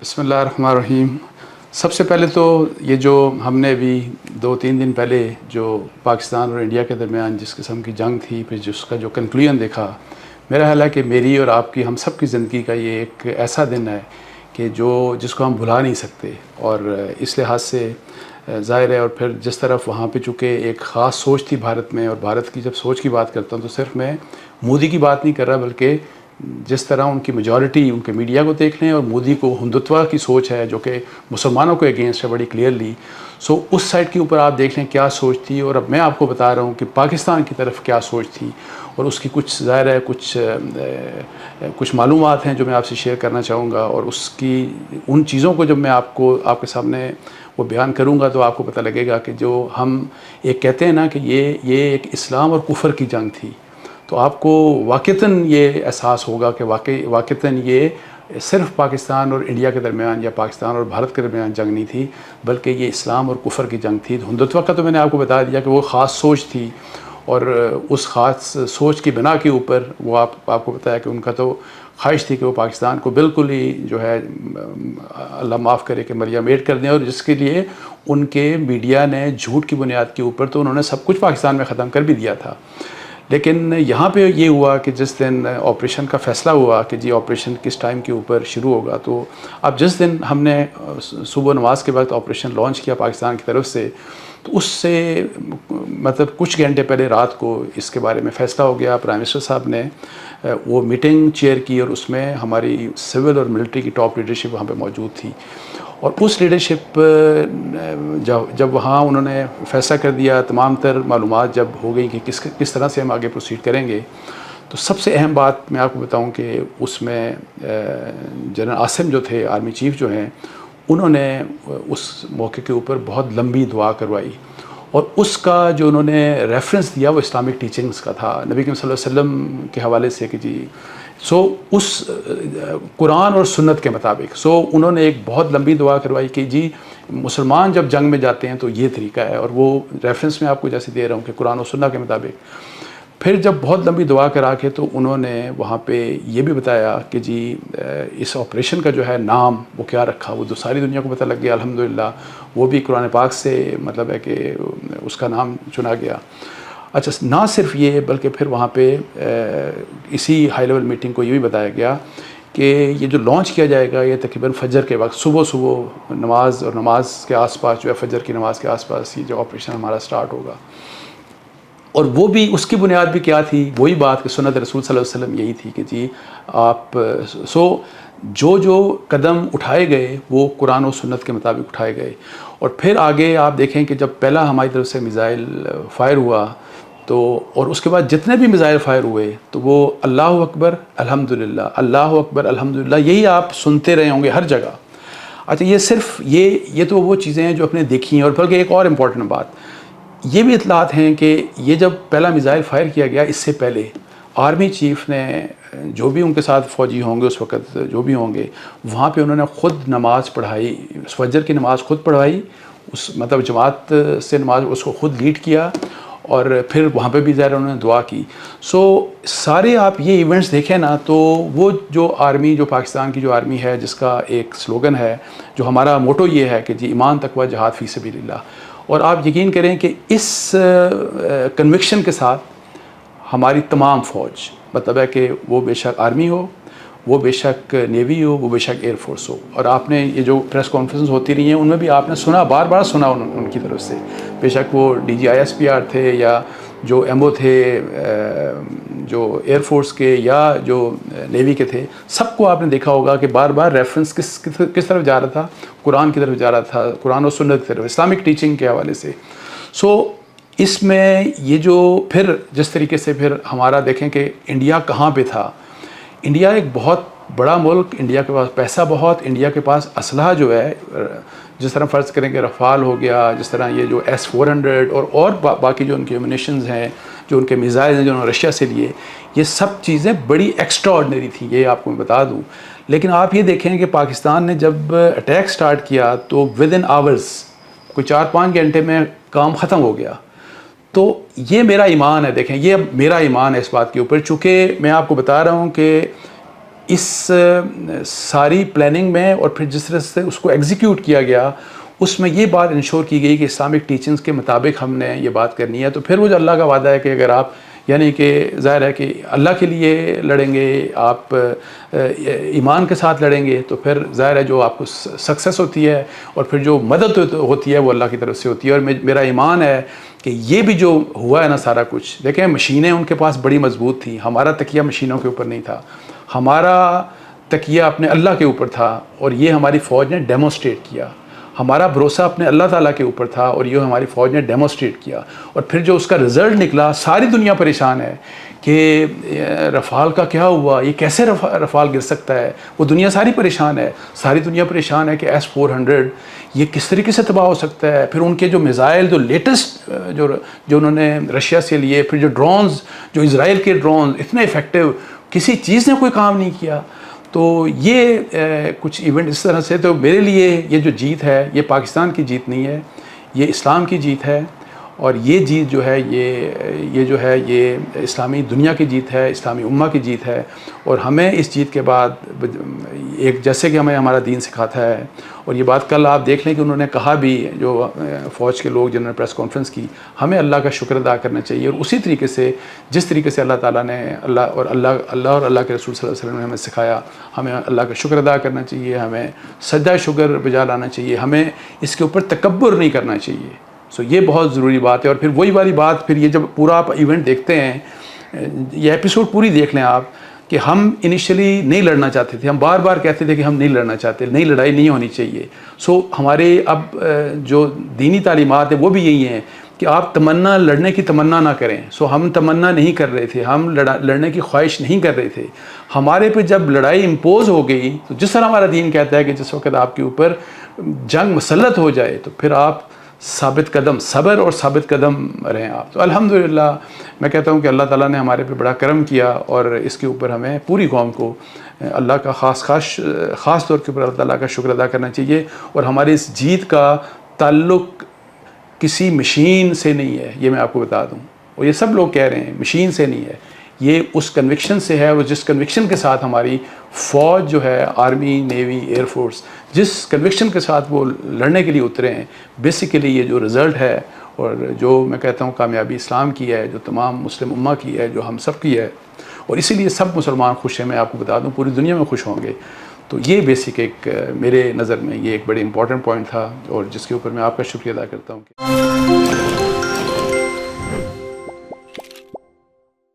بسم اللہ الرحمن الرحیم۔ سب سے پہلے تو یہ جو ہم نے ابھی 2-3 دن پہلے جو پاکستان اور انڈیا کے درمیان جس قسم کی جنگ تھی، پھر جس کا جو کنکلوژن دیکھا، میرا خیال ہے کہ میری اور آپ کی، ہم سب کی زندگی کا یہ ایک ایسا دن ہے کہ جس کو ہم بھلا نہیں سکتے۔ اور اس لحاظ سے ظاہر ہے، اور پھر جس طرف وہاں پہ چونکہ ایک خاص سوچ تھی بھارت میں، اور بھارت کی جب سوچ کی بات کرتا ہوں تو صرف میں مودی کی بات نہیں کر رہا، بلکہ جس طرح ان کی میجورٹی ان کے میڈیا کو دیکھ لیں، اور مودی کو ہندوتوا کی سوچ ہے جو کہ مسلمانوں کو اگینسٹ ہے بڑی کلیئرلی، سو اس سائڈ کے اوپر آپ دیکھ لیں کیا سوچ تھی۔ اور اب میں آپ کو بتا رہا ہوں کہ پاکستان کی طرف کیا سوچ تھی، اور اس کی کچھ ظاہر ہے کچھ معلومات ہیں جو میں آپ سے شیئر کرنا چاہوں گا، اور اس کی ان چیزوں کو جب میں آپ کے سامنے وہ بیان کروں گا تو آپ کو پتہ لگے گا کہ جو ہم ایک کہتے ہیں نا کہ یہ ایک اسلام اور کفر کی جنگ تھی، تو آپ کو واقعتاً یہ احساس ہوگا کہ واقعتاً یہ صرف پاکستان اور انڈیا کے درمیان یا پاکستان اور بھارت کے درمیان جنگ نہیں تھی، بلکہ یہ اسلام اور کفر کی جنگ تھی۔ ہندوتوا کا تو میں نے آپ کو بتا دیا کہ وہ خاص سوچ تھی، اور اس خاص سوچ کی بنا کے اوپر وہ آپ کو بتایا کہ ان کا تو خواہش تھی کہ وہ پاکستان کو بالکل ہی جو ہے اللہ معاف کرے کہ مریم ایڈ کر دیں، اور جس کے لیے ان کے میڈیا نے جھوٹ کی بنیاد کے اوپر تو انہوں نے سب کچھ پاکستان میں ختم کر بھی دیا تھا۔ لیکن یہاں پہ یہ ہوا کہ جس دن آپریشن کا فیصلہ ہوا کہ جی آپریشن کس ٹائم کے اوپر شروع ہوگا، تو اب جس دن ہم نے صبح نماز کے وقت آپریشن لانچ کیا پاکستان کی طرف سے، تو اس سے مطلب کچھ گھنٹے پہلے رات کو اس کے بارے میں فیصلہ ہو گیا۔ پرائم منسٹر صاحب نے وہ میٹنگ چیئر کی، اور اس میں ہماری سول اور ملٹری کی ٹاپ لیڈرشپ وہاں پہ موجود تھی، اور اس لیڈرشپ جب وہاں انہوں نے فیصلہ کر دیا، تمام تر معلومات جب ہو گئی کہ کس طرح سے ہم آگے پروسیڈ کریں گے، تو سب سے اہم بات میں آپ کو بتاؤں کہ اس میں جنرل عاصم جو تھے، آرمی چیف جو ہیں، انہوں نے اس موقع کے اوپر بہت لمبی دعا کروائی، اور اس کا جو انہوں نے ریفرنس دیا وہ اسلامک ٹیچنگز کا تھا، نبی کریم صلی اللہ علیہ وسلم کے حوالے سے کہ جی اس قرآن اور سنت کے مطابق انہوں نے ایک بہت لمبی دعا کروائی کہ جی مسلمان جب جنگ میں جاتے ہیں تو یہ طریقہ ہے، اور وہ ریفرنس میں آپ کو جیسے دے رہا ہوں کہ قرآن و سنت کے مطابق۔ پھر جب بہت لمبی دعا کرا کے تو انہوں نے وہاں پہ یہ بھی بتایا کہ جی اس آپریشن کا جو ہے نام وہ کیا رکھا، وہ ساری دنیا کو پتہ لگ گیا الحمدللہ، وہ بھی قرآن پاک سے مطلب ہے کہ اس کا نام چنا گیا۔ اچھا، نہ صرف یہ بلکہ پھر وہاں پہ اسی ہائی لیول میٹنگ کو یہ بھی بتایا گیا کہ یہ جو لانچ کیا جائے گا یہ تقریباً فجر کے وقت صبح نماز کے آس پاس جو ہے، فجر کی نماز کے آس پاس یہ جو آپریشن ہمارا سٹارٹ ہوگا۔ اور وہ بھی اس کی بنیاد بھی کیا تھی، وہی بات کہ سنت رسول صلی اللہ علیہ وسلم یہی تھی کہ جی آپ جو قدم اٹھائے گئے وہ قرآن و سنت کے مطابق اٹھائے گئے۔ اور پھر آگے آپ دیکھیں کہ جب پہلا ہماری طرف سے میزائل فائر ہوا تو، اور اس کے بعد جتنے بھی میزائل فائر ہوئے تو وہ اللہ اکبر الحمدللہ، اللہ اکبر الحمدللہ، یہی آپ سنتے رہے ہوں گے ہر جگہ۔ اچھا، یہ صرف یہ تو وہ چیزیں ہیں جو اپنے دیکھی ہیں، اور بلکہ ایک اور امپورٹنٹ بات یہ بھی اطلاعات ہیں کہ یہ جب پہلا میزائل فائر کیا گیا اس سے پہلے آرمی چیف نے جو بھی ان کے ساتھ فوجی ہوں گے اس وقت جو بھی ہوں گے، وہاں پہ انہوں نے خود نماز پڑھائی، فجر کی نماز خود پڑھوائی، اس مطلب جماعت سے نماز اس کو خود لیڈ کیا، اور پھر وہاں پہ بھی ظاہر انہوں نے دعا کی۔ سارے آپ یہ ایونٹس دیکھیں نا، تو وہ جو آرمی، جو پاکستان کی جو آرمی ہے جس کا ایک سلوگن ہے، جو ہمارا موٹو یہ ہے کہ جی ایمان تقوی جہاد فی سبیل اللہ، اور آپ یقین کریں کہ اس کنوکشن کے ساتھ ہماری تمام فوج، مطلب ہے کہ وہ بے شک آرمی ہو، وہ بے شک نیوی ہو، وہ بے شک ایئر فورس ہو، اور آپ نے یہ جو پریس کانفرنس ہوتی رہی ہیں ان میں بھی آپ نے سنا، بار بار سنا ان کی طرف سے، بے شک وہ D G I S P R تھے یا جو ایم او تھے جو ایئر فورس کے یا جو نیوی کے تھے، سب کو آپ نے دیکھا ہوگا کہ بار بار ریفرنس کس طرف جا رہا تھا، قرآن کی طرف جا رہا تھا، قرآن و سنت کی طرف، اسلامک ٹیچنگ کے حوالے سے۔ اس میں یہ جو پھر جس طریقے سے پھر ہمارا دیکھیں کہ انڈیا کہاں پہ تھا، انڈیا ایک بہت بڑا ملک، انڈیا کے پاس پیسہ بہت، انڈیا کے پاس اسلحہ جو ہے جس طرح فرض کریں کہ رفال ہو گیا، جس طرح یہ جو S-400 اور باقی جو ان کے ایمونیشنز ہیں، جو ان کے میزائل ہیں جو انہوں نے رشیا سے لیے، یہ سب چیزیں بڑی ایکسٹرا آرڈنری تھیں، یہ آپ کو میں بتا دوں۔ لیکن آپ یہ دیکھیں کہ پاکستان نے جب اٹیک سٹارٹ کیا تو ود ان آورز، کوئی 4-5 گھنٹے میں کام ختم ہو گیا۔ تو یہ میرا ایمان ہے، دیکھیں یہ میرا ایمان ہے اس بات کے اوپر، چونکہ میں آپ کو بتا رہا ہوں کہ اس ساری پلاننگ میں اور پھر جس طرح سے اس کو ایگزیکیوٹ کیا گیا اس میں یہ بات انشور کی گئی کہ اسلامک ٹیچنگز کے مطابق ہم نے یہ بات کرنی ہے. تو پھر وہ جو اللہ کا وعدہ ہے کہ اگر آپ یعنی کہ ظاہر ہے کہ اللہ کے لیے لڑیں گے, آپ ایمان کے ساتھ لڑیں گے, تو پھر ظاہر ہے جو آپ کو سکسیس ہوتی ہے اور پھر جو مدد ہوتی ہے وہ اللہ کی طرف سے ہوتی ہے. اور میرا ایمان ہے کہ یہ بھی جو ہوا ہے نا سارا کچھ, دیکھیں مشینیں ان کے پاس بڑی مضبوط تھیں, ہمارا تکیہ مشینوں کے اوپر نہیں تھا, ہمارا تکیہ اپنے اللہ کے اوپر تھا, اور یہ ہماری فوج نے ڈیمونسٹریٹ کیا. ہمارا بھروسہ اپنے اللہ تعالیٰ کے اوپر تھا اور یہ ہماری فوج نے ڈیمونسٹریٹ کیا. اور پھر جو اس کا رزلٹ نکلا, ساری دنیا پریشان ہے کہ رفال کا کیا ہوا, یہ کیسے رفال گر سکتا ہے. وہ دنیا ساری پریشان ہے, ساری دنیا پریشان ہے کہ S-400 یہ کس طریقے سے تباہ ہو سکتا ہے. پھر ان کے جو میزائل جو لیٹسٹ جو انہوں نے رشیا سے لیے, پھر جو ڈرونز, جو اسرائیل کے ڈرونز اتنے افیکٹو, کسی چیز نے کوئی کام نہیں کیا. تو یہ کچھ ایونٹ اس طرح سے. تو میرے لیے یہ جو جیت ہے یہ پاکستان کی جیت نہیں ہے, یہ اسلام کی جیت ہے. اور یہ جیت جو ہے یہ جو ہے یہ اسلامی دنیا کی جیت ہے, اسلامی امہ کی جیت ہے. اور ہمیں اس جیت کے بعد ایک جیسے کہ ہمیں ہمارا دین سکھاتا ہے, اور یہ بات کل آپ دیکھ لیں کہ انہوں نے کہا بھی, جو فوج کے لوگ جنہوں نے پریس کانفرنس کی, ہمیں اللہ کا شکر ادا کرنا چاہیے. اور اسی طریقے سے جس طریقے سے اللہ تعالیٰ نے اللہ اور اللہ کے رسول صلی اللہ علیہ وسلم نے ہمیں سکھایا, ہمیں اللہ کا شکر ادا کرنا چاہیے, ہمیں سجدہ شکر بجا لانا چاہیے, ہمیں اس کے اوپر تکبر نہیں کرنا چاہیے. یہ بہت ضروری بات ہے. اور پھر وہی والی بات, پھر یہ جب پورا آپ ایونٹ دیکھتے ہیں, یہ ایپیسوڈ پوری دیکھ لیں آپ, کہ ہم انیشلی نہیں لڑنا چاہتے تھے, ہم بار بار کہتے تھے کہ ہم نہیں لڑنا چاہتے, نہیں لڑائی نہیں ہونی چاہیے. ہمارے اب جو دینی تعلیمات ہیں وہ بھی یہی ہیں کہ آپ تمنا لڑنے کی تمنا نہ کریں. ہم تمنا نہیں کر رہے تھے, ہم لڑنے کی خواہش نہیں کر رہے تھے. ہمارے پہ جب لڑائی امپوز ہو گئی, تو جس طرح ہمارا دین کہتا ہے کہ جس وقت آپ کے اوپر جنگ مسلط ہو جائے تو پھر آپ ثابت قدم, صبر اور ثابت قدم رہیں آپ. تو الحمدللہ میں کہتا ہوں کہ اللہ تعالیٰ نے ہمارے پہ بڑا کرم کیا, اور اس کے اوپر ہمیں پوری قوم کو اللہ کا خاص طور کے اوپر اللہ تعالیٰ کا شکر ادا کرنا چاہیے. اور ہماری اس جیت کا تعلق کسی مشین سے نہیں ہے, یہ میں آپ کو بتا دوں. اور یہ سب لوگ کہہ رہے ہیں مشین سے نہیں ہے, یہ اس کنوکشن سے ہے. اور جس کنوکشن کے ساتھ ہماری فوج جو ہے, آرمی, نیوی, ایئر فورس, جس کنوکشن کے ساتھ وہ لڑنے کے لیے اترے ہیں, بیسیکلی یہ جو رزلٹ ہے, اور جو میں کہتا ہوں کامیابی اسلام کی ہے, جو تمام مسلم امہ کی ہے, جو ہم سب کی ہے, اور اسی لیے سب مسلمان خوش ہیں. میں آپ کو بتا دوں پوری دنیا میں خوش ہوں گے. تو یہ بیسک ایک میرے نظر میں یہ ایک بڑی امپورٹنٹ پوائنٹ تھا, اور جس کے اوپر میں آپ کا شکریہ ادا کرتا ہوں.